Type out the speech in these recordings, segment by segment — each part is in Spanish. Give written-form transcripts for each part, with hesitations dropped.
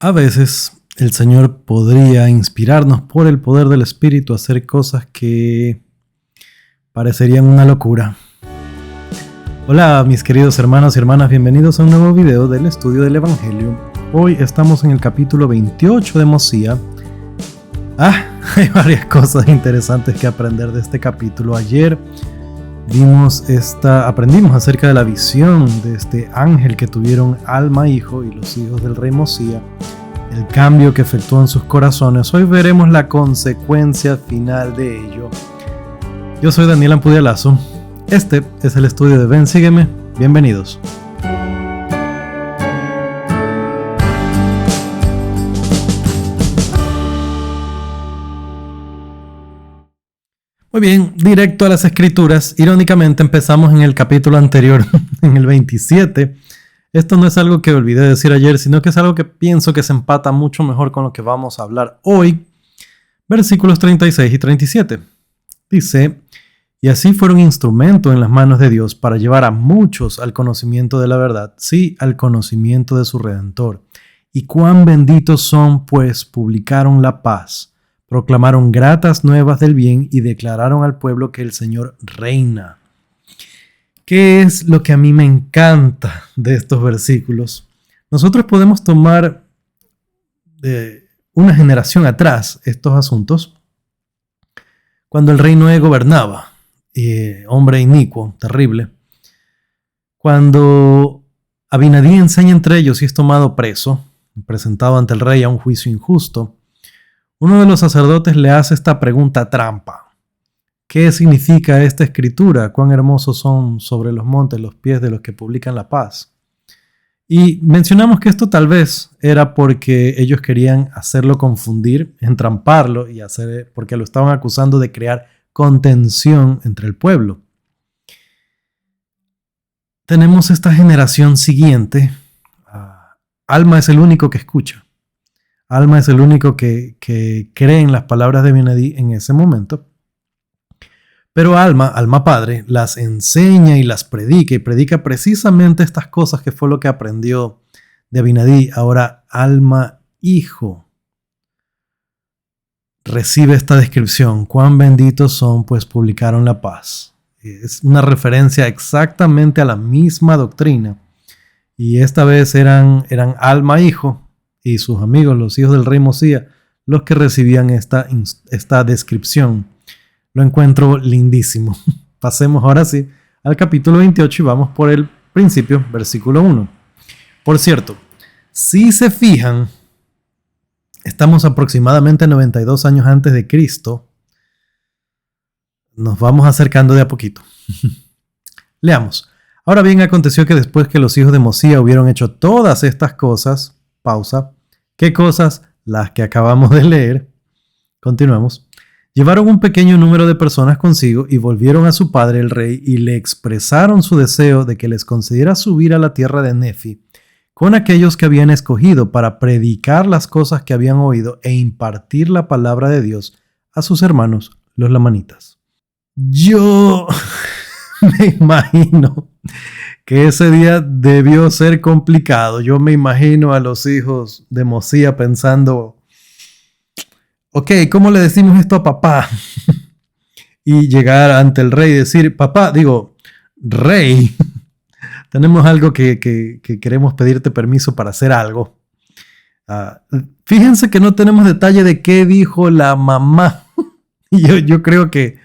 A veces el Señor podría inspirarnos por el poder del Espíritu a hacer cosas que parecerían una locura. Hola mis queridos hermanos y hermanas, bienvenidos a un nuevo video del estudio del Evangelio. Hoy estamos en el capítulo 28 de Mosía. Hay varias cosas interesantes que aprender de este capítulo. Ayer aprendimos acerca de la visión de este ángel que tuvieron Alma, hijo, y los hijos del rey Mosía, el cambio que efectuó en sus corazones. Hoy veremos la consecuencia final de ello. Yo soy Daniel Ampudialazo. Este es el estudio de Ven, Sígueme. Bienvenidos. Muy bien, directo a las escrituras. Irónicamente empezamos en el capítulo anterior, en el 27. Esto no es algo que olvidé decir ayer, sino que es algo que pienso que se empata mucho mejor con lo que vamos a hablar hoy. Versículos 36 y 37. Dice: y así fueron instrumento en las manos de Dios para llevar a muchos al conocimiento de la verdad, sí, al conocimiento de su Redentor. Y cuán benditos son, pues publicaron la paz, proclamaron gratas nuevas del bien y declararon al pueblo que el Señor reina. ¿Qué es lo que a mí me encanta de estos versículos? Nosotros podemos tomar de una generación atrás estos asuntos, cuando el rey Noé gobernaba, hombre inicuo, terrible, cuando Abinadí enseña entre ellos y es tomado preso, presentado ante el rey a un juicio injusto. Uno de los sacerdotes le hace esta pregunta trampa: ¿qué significa esta escritura? ¿Cuán hermosos son sobre los montes los pies de los que publican la paz? Y mencionamos que esto tal vez era porque ellos querían hacerlo confundir, entramparlo, porque lo estaban acusando de crear contención entre el pueblo. Tenemos esta generación siguiente. Alma es el único que escucha. Alma es el único que cree en las palabras de Abinadí en ese momento. Pero Alma padre, las enseña y las predica, y predica precisamente estas cosas que fue lo que aprendió de Abinadí. Ahora Alma hijo recibe esta descripción: cuán benditos son, pues publicaron la paz. Es una referencia exactamente a la misma doctrina. Y esta vez eran Alma hijo y sus amigos, los hijos del rey Mosía, los que recibían esta descripción. Lo encuentro lindísimo. Pasemos ahora sí al capítulo 28 y vamos por el principio, versículo 1. Por cierto, si se fijan, estamos aproximadamente 92 años antes de Cristo. Nos vamos acercando de a poquito. Leamos. Ahora bien, aconteció que después que los hijos de Mosía hubieron hecho todas estas cosas, pausa, ¿qué cosas? Las que acabamos de leer. Continuamos. Llevaron un pequeño número de personas consigo y volvieron a su padre el rey y le expresaron su deseo de que les concediera subir a la tierra de Nefi con aquellos que habían escogido para predicar las cosas que habían oído e impartir la palabra de Dios a sus hermanos, los lamanitas. Yo me imagino que ese día debió ser complicado. Yo me imagino a los hijos de Mosía pensando: ok, ¿cómo le decimos esto a papá? Y llegar ante el rey y decir: rey, tenemos algo que queremos pedirte permiso para hacer algo. Fíjense que no tenemos detalle de qué dijo la mamá. Yo creo que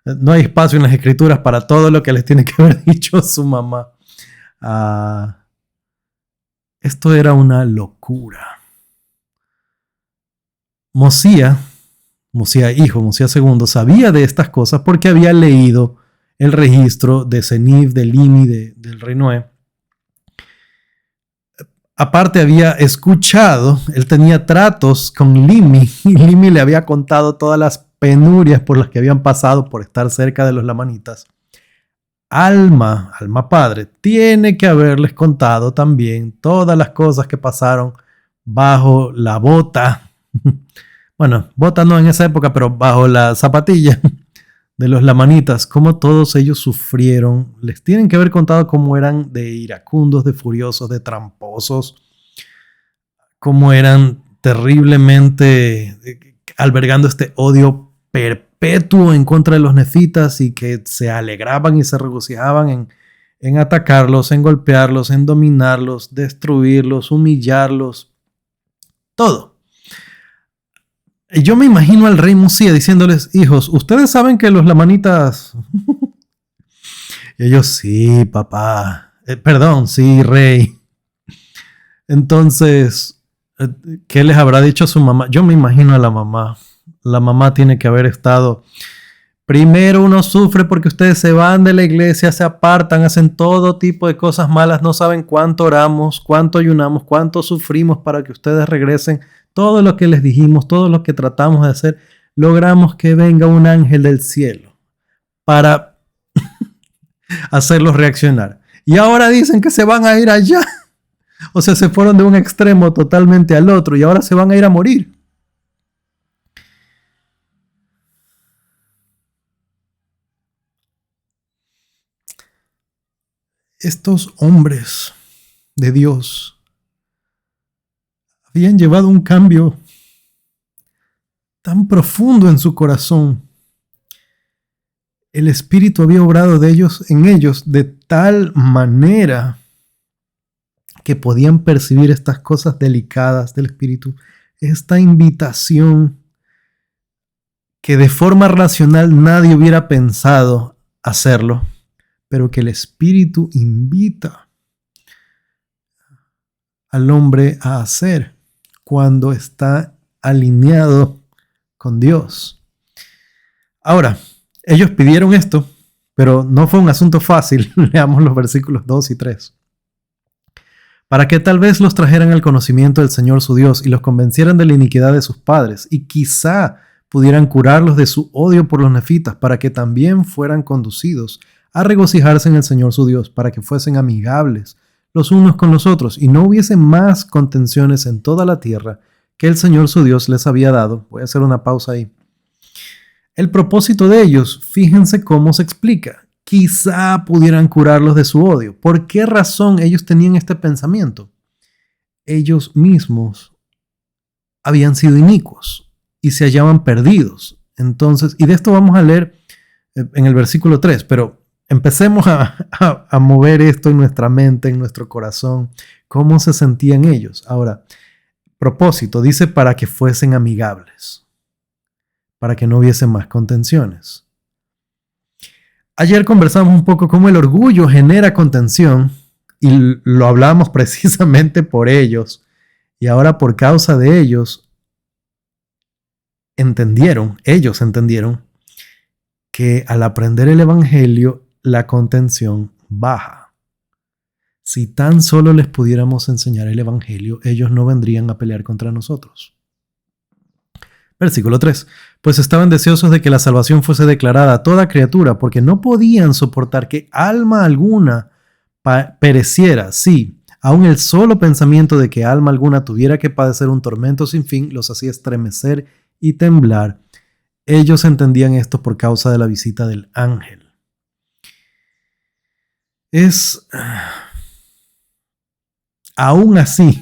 no hay espacio en las escrituras para todo lo que les tiene que haber dicho su mamá. Esto era una locura. Mosía hijo, Mosía segundo, sabía de estas cosas porque había leído el registro de Senib, de Limi, del rey Noé. Aparte había escuchado, él tenía tratos con Limi, y Limi le había contado todas las penurias por las que habían pasado por estar cerca de los lamanitas. Alma padre, tiene que haberles contado también todas las cosas que pasaron bajo la bota. Bueno, bota no en esa época, pero bajo la zapatilla de los lamanitas, cómo todos ellos sufrieron. Les tienen que haber contado cómo eran de iracundos, de furiosos, de tramposos, cómo eran terriblemente albergando este odio perpetuo en contra de los nefitas y que se alegraban y se regocijaban en atacarlos, en golpearlos, en dominarlos, destruirlos, humillarlos, todo. Y yo me imagino al rey Mosía diciéndoles: hijos, ustedes saben que los lamanitas... Y ellos: sí, papá. Perdón, sí, rey. Entonces, ¿qué les habrá dicho a su mamá? Yo me imagino a la mamá. La mamá tiene que haber estado: primero uno sufre porque ustedes se van de la iglesia, se apartan, hacen todo tipo de cosas malas, no saben cuánto oramos, cuánto ayunamos, cuánto sufrimos para que ustedes regresen. Todo lo que les dijimos, todo lo que tratamos de hacer, logramos que venga un ángel del cielo para hacerlos reaccionar. Y ahora dicen que se van a ir allá. O sea, se fueron de un extremo totalmente al otro y ahora se van a ir a morir. Estos hombres de Dios habían llevado un cambio tan profundo en su corazón. El Espíritu había obrado en ellos de tal manera que podían percibir estas cosas delicadas del Espíritu, esta invitación que de forma racional nadie hubiera pensado hacerlo, pero que el Espíritu invita al hombre a hacer cuando está alineado con Dios. Ahora, ellos pidieron esto, pero no fue un asunto fácil. Leamos los versículos 2 y 3. Para que tal vez los trajeran al conocimiento del Señor su Dios y los convencieran de la iniquidad de sus padres, y quizá pudieran curarlos de su odio por los nefitas, para que también fueran conducidos a regocijarse en el Señor su Dios, para que fuesen amigables los unos con los otros, y no hubiese más contenciones en toda la tierra que el Señor su Dios les había dado. Voy a hacer una pausa ahí. El propósito de ellos, fíjense cómo se explica. Quizá pudieran curarlos de su odio. ¿Por qué razón ellos tenían este pensamiento? Ellos mismos habían sido inicuos y se hallaban perdidos. Entonces, y de esto vamos a leer en el versículo 3, pero empecemos a mover esto en nuestra mente, en nuestro corazón, cómo se sentían ellos. Ahora, propósito, dice para que fuesen amigables, para que no hubiese más contenciones. Ayer conversamos un poco cómo el orgullo genera contención y lo hablamos precisamente por ellos. Y ahora por causa de ellos ellos entendieron que al aprender el evangelio la contención baja. Si tan solo les pudiéramos enseñar el evangelio, ellos no vendrían a pelear contra nosotros. Versículo 3. Pues estaban deseosos de que la salvación fuese declarada a toda criatura, porque no podían soportar que alma alguna pereciera. Sí, aun el solo pensamiento de que alma alguna tuviera que padecer un tormento sin fin los hacía estremecer y temblar. Ellos entendían esto por causa de la visita del ángel. Es aún así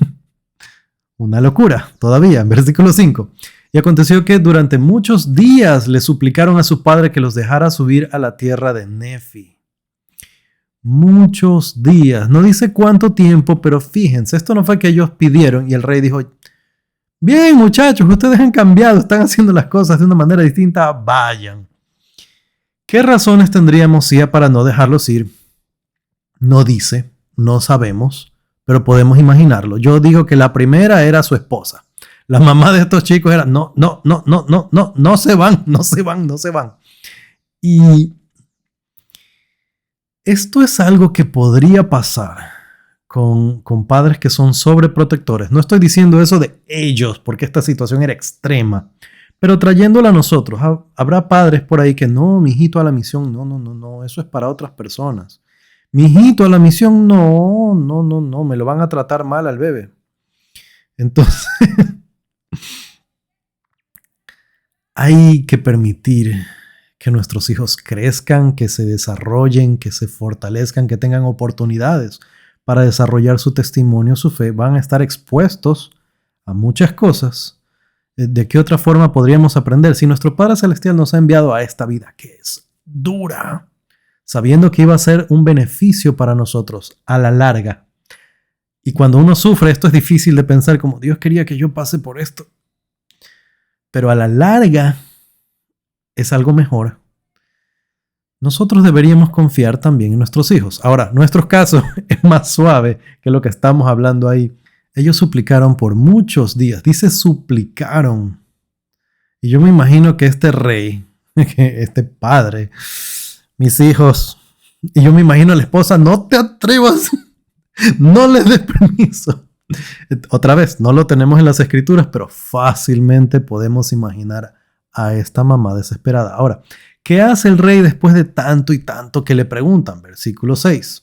una locura todavía. En versículo 5. Y aconteció que durante muchos días le suplicaron a su padre que los dejara subir a la tierra de Nefi. Muchos días. No dice cuánto tiempo, pero fíjense, esto no fue que ellos pidieron y el rey dijo: bien, muchachos, ustedes han cambiado, están haciendo las cosas de una manera distinta, vayan. ¿Qué razones tendría Mosía para no dejarlos ir? No dice, no sabemos, pero podemos imaginarlo. Yo digo que la primera era su esposa. La mamá de estos chicos era: no se van. Y esto es algo que podría pasar con padres que son sobreprotectores. No estoy diciendo eso de ellos, porque esta situación era extrema, pero trayéndola a nosotros. Habrá padres por ahí que: no, mi hijito a la misión, no, eso es para otras personas. Mi hijito a la misión, no, me lo van a tratar mal al bebé. Entonces, hay que permitir que nuestros hijos crezcan, que se desarrollen, que se fortalezcan, que tengan oportunidades para desarrollar su testimonio, su fe. Van a estar expuestos a muchas cosas, ¿de qué otra forma podríamos aprender si nuestro Padre Celestial nos ha enviado a esta vida que es dura, sabiendo que iba a ser un beneficio para nosotros a la larga? Y cuando uno sufre, esto es difícil de pensar como Dios quería que yo pase por esto. Pero a la larga es algo mejor. Nosotros deberíamos confiar también en nuestros hijos. Ahora, nuestro caso es más suave que lo que estamos hablando ahí. Ellos suplicaron por muchos días. Dice suplicaron. Y yo me imagino que este rey, este padre, mis hijos, y yo me imagino a la esposa, no te atrevas, no les des permiso. Otra vez, no lo tenemos en las escrituras, pero fácilmente podemos imaginar a esta mamá desesperada. Ahora, ¿qué hace el rey después de tanto y tanto que le preguntan? Versículo 6.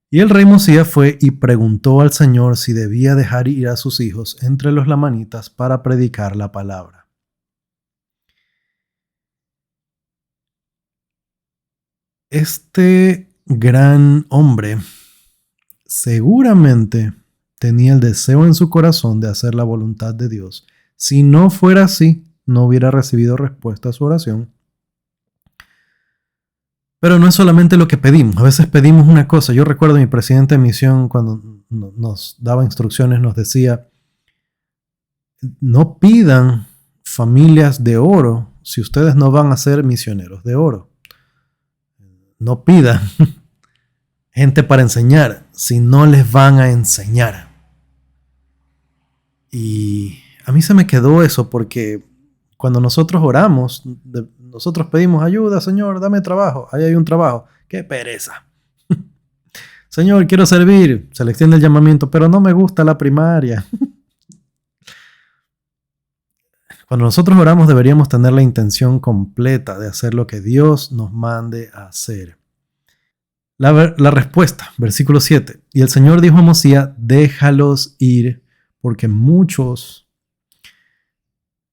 Y el rey Mosías fue y preguntó al Señor si debía dejar ir a sus hijos entre los lamanitas para predicar la palabra. Este gran hombre seguramente tenía el deseo en su corazón de hacer la voluntad de Dios. Si no fuera así, no hubiera recibido respuesta a su oración. Pero no es solamente lo que pedimos. A veces pedimos una cosa. Yo recuerdo a mi presidente de misión cuando nos daba instrucciones, nos decía, no pidan familias de oro si ustedes no van a ser misioneros de oro. No pidan gente para enseñar si no les van a enseñar. Y a mí se me quedó eso porque cuando nosotros oramos, nosotros pedimos ayuda, Señor, dame trabajo. Ahí hay un trabajo. ¡Qué pereza! Señor, quiero servir. Se le extiende el llamamiento, pero no me gusta la primaria. Cuando nosotros oramos deberíamos tener la intención completa de hacer lo que Dios nos mande a hacer. La respuesta, versículo 7. Y el Señor dijo a Mosías, déjalos ir, porque muchos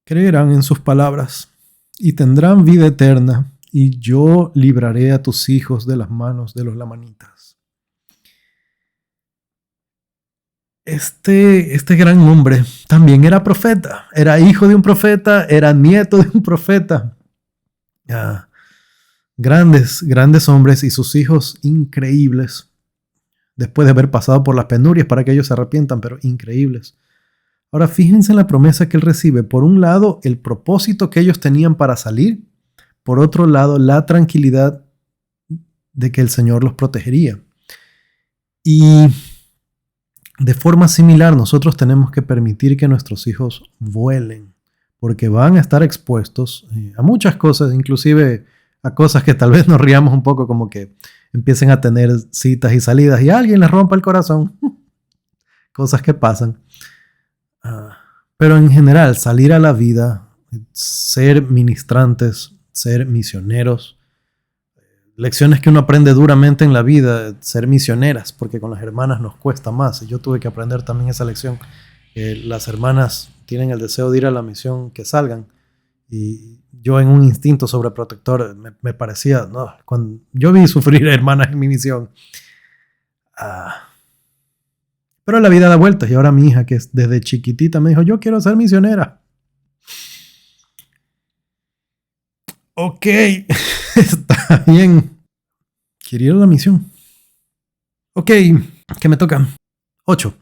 creerán en sus palabras y tendrán vida eterna, y yo libraré a tus hijos de las manos de los lamanitas. Este gran hombre también era profeta, era hijo de un profeta, era nieto de un profeta. Grandes hombres y sus hijos increíbles, después de haber pasado por las penurias para que ellos se arrepientan, pero increíbles. Ahora fíjense en la promesa que él recibe. Por un lado, el propósito que ellos tenían para salir. Por otro lado, la tranquilidad de que el Señor los protegería. Y de forma similar, nosotros tenemos que permitir que nuestros hijos vuelen, porque van a estar expuestos a muchas cosas, inclusive a cosas que tal vez nos riamos un poco, como que empiecen a tener citas y salidas y alguien les rompa el corazón. Cosas que pasan. Pero en general, salir a la vida, ser ministrantes, ser misioneros, lecciones que uno aprende duramente en la vida, ser misioneras, porque con las hermanas nos cuesta más. Y yo tuve que aprender también esa lección. Las hermanas tienen el deseo de ir a la misión, que salgan. Y yo en un instinto sobreprotector me parecía, no, cuando yo vi sufrir hermanas en mi misión. Pero la vida da vueltas y ahora mi hija, que desde chiquitita me dijo, yo quiero ser misionera. Ok, está bien. Quiero ir a la misión. Ok, ¿qué me toca? 8.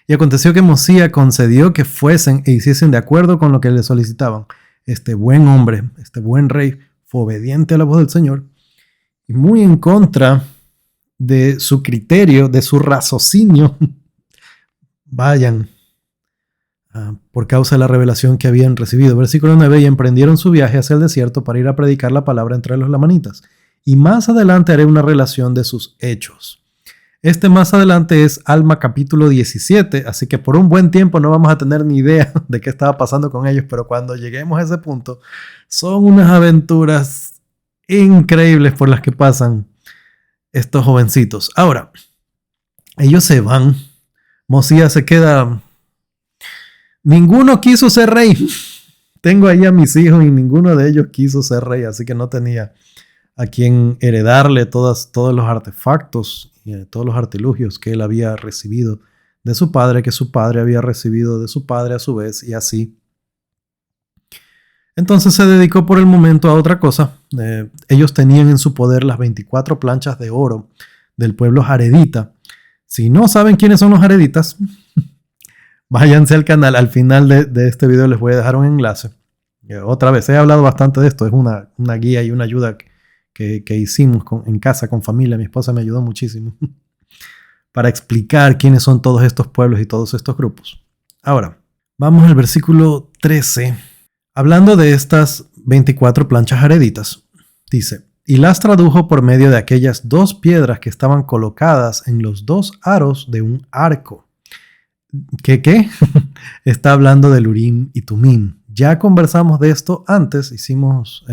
Y aconteció que Mosías concedió que fuesen e hiciesen de acuerdo con lo que le solicitaban. Este buen hombre, este buen rey, fue obediente a la voz del Señor y muy en contra de su criterio, de su raciocinio. Vayan por causa de la revelación que habían recibido. Versículo 9, y emprendieron su viaje hacia el desierto para ir a predicar la palabra entre los lamanitas. Y más adelante haré una relación de sus hechos. Este más adelante es Alma capítulo 17, así que por un buen tiempo no vamos a tener ni idea de qué estaba pasando con ellos, pero cuando lleguemos a ese punto, son unas aventuras increíbles por las que pasan estos jovencitos. Ahora, ellos se van. Mosías se queda. Ninguno quiso ser rey. Tengo ahí a mis hijos y ninguno de ellos quiso ser rey, así que no tenía a quien heredarle todos los artefactos y todos los artilugios que él había recibido de su padre, que su padre había recibido de su padre a su vez, y así. Entonces se dedicó por el momento a otra cosa. Ellos tenían en su poder las 24 planchas de oro del pueblo jaredita. Si no saben quiénes son los jareditas, váyanse al canal. Al final de este video les voy a dejar un enlace. Otra vez, he hablado bastante de esto. Es una guía y una ayuda que hicimos en casa con familia. Mi esposa me ayudó muchísimo para explicar quiénes son todos estos pueblos y todos estos grupos. Ahora, vamos al versículo 13. Hablando de estas 24 planchas jareditas, dice: y las tradujo por medio de aquellas 2 piedras que estaban colocadas en los 2 aros de un arco. ¿Qué? Está hablando del Urim y Tumim. Ya conversamos de esto antes, hicimos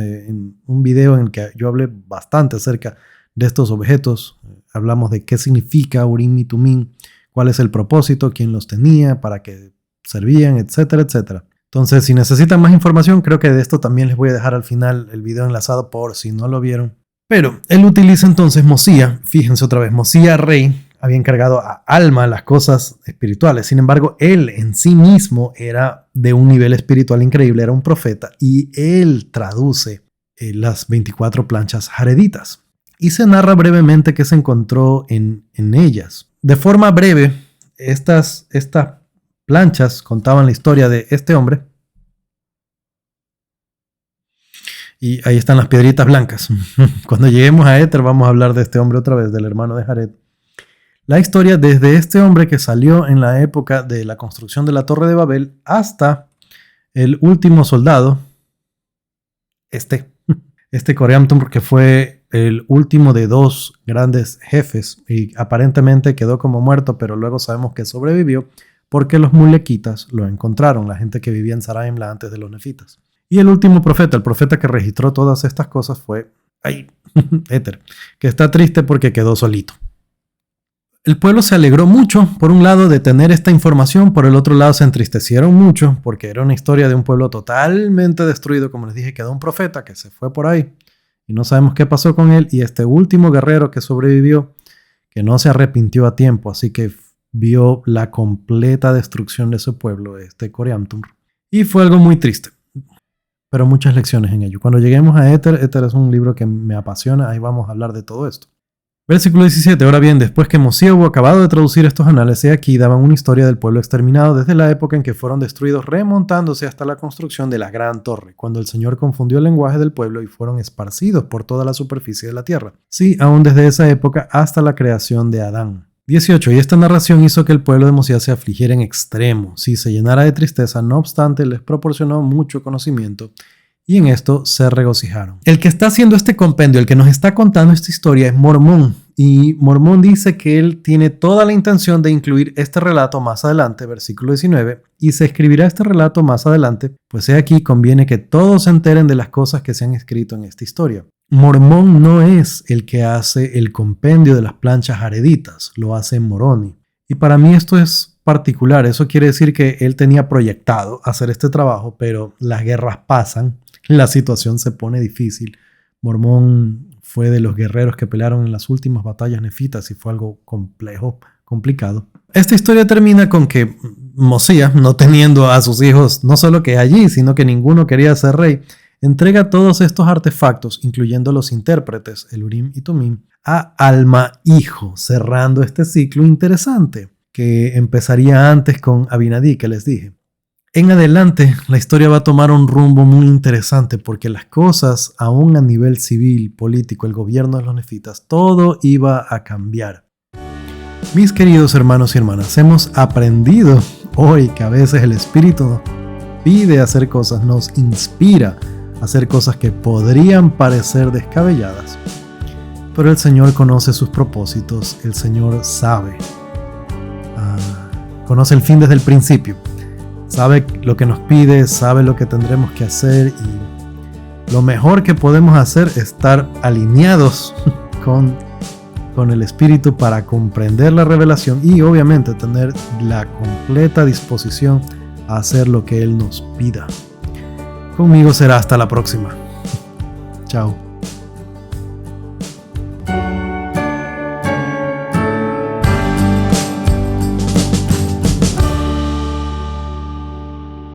un video en el que yo hablé bastante acerca de estos objetos. Hablamos de qué significa Urim y Tumim, cuál es el propósito, quién los tenía, para qué servían, etcétera, etcétera. Entonces, si necesitan más información, creo que de esto también les voy a dejar al final el video enlazado por si no lo vieron. Pero él utiliza entonces Mosía. Fíjense otra vez, Mosía rey había encargado a Alma las cosas espirituales. Sin embargo, él en sí mismo era de un nivel espiritual increíble, era un profeta, y él traduce las 24 planchas jareditas. Y se narra brevemente qué se encontró en ellas. De forma breve, estas planchas contaban la historia de este hombre. Y ahí están las piedritas blancas. Cuando lleguemos a Éter vamos a hablar de este hombre otra vez, del hermano de Jared. La historia desde este hombre que salió en la época de la construcción de la Torre de Babel hasta el último soldado, este Coriantumr, que fue el último de 2 grandes jefes y aparentemente quedó como muerto, pero luego sabemos que sobrevivió porque los mulequitas lo encontraron, la gente que vivía en Saraimla antes de los nefitas. Y el último profeta, el profeta que registró todas estas cosas fue Éter, que está triste porque quedó solito. El pueblo se alegró mucho, por un lado, de tener esta información, por el otro lado se entristecieron mucho, porque era una historia de un pueblo totalmente destruido. Como les dije, quedó un profeta que se fue por ahí, y no sabemos qué pasó con él, y este último guerrero que sobrevivió, que no se arrepintió a tiempo, así que vio la completa destrucción de su pueblo, Coriantumr, y fue algo muy triste, pero muchas lecciones en ello. Cuando lleguemos a Éter es un libro que me apasiona, ahí vamos a hablar de todo esto. Versículo 17. Ahora bien, después que Mosía hubo acabado de traducir estos anales, aquí daban una historia del pueblo exterminado desde la época en que fueron destruidos, remontándose hasta la construcción de la gran torre, cuando el Señor confundió el lenguaje del pueblo y fueron esparcidos por toda la superficie de la tierra. Sí, aún desde esa época hasta la creación de Adán. 18. Y esta narración hizo que el pueblo de Mosía se afligiera en extremo, se llenara de tristeza, no obstante les proporcionó mucho conocimiento, y en esto se regocijaron. El que está haciendo este compendio, el que nos está contando esta historia es Mormón, y Mormón dice que él tiene toda la intención de incluir este relato más adelante, versículo 19, y se escribirá este relato más adelante, pues aquí conviene que todos se enteren de las cosas que se han escrito en esta historia. Mormón no es el que hace el compendio de las planchas jareditas, lo hace Moroni. Y para mí esto es particular, eso quiere decir que él tenía proyectado hacer este trabajo, pero las guerras pasan, la situación se pone difícil. Mormón fue de los guerreros que pelearon en las últimas batallas nefitas y fue algo complejo, complicado. Esta historia termina con que Mosía, no teniendo a sus hijos, no solo que allí, sino que ninguno quería ser rey, entrega todos estos artefactos, incluyendo los intérpretes, el Urim y Tumim, a Alma hijo, cerrando este ciclo interesante que empezaría antes con Abinadí, que les dije. En adelante, la historia va a tomar un rumbo muy interesante porque las cosas, aún a nivel civil, político, el gobierno de los nefitas, todo iba a cambiar. Mis queridos hermanos y hermanas, hemos aprendido hoy que a veces el Espíritu nos pide hacer cosas, nos inspira a hacer cosas que podrían parecer descabelladas. Pero el Señor conoce sus propósitos, el Señor sabe, conoce el fin desde el principio. Sabe lo que nos pide, sabe lo que tendremos que hacer y lo mejor que podemos hacer es estar alineados con el Espíritu para comprender la revelación y obviamente tener la completa disposición a hacer lo que Él nos pida. Conmigo será hasta la próxima. Chao.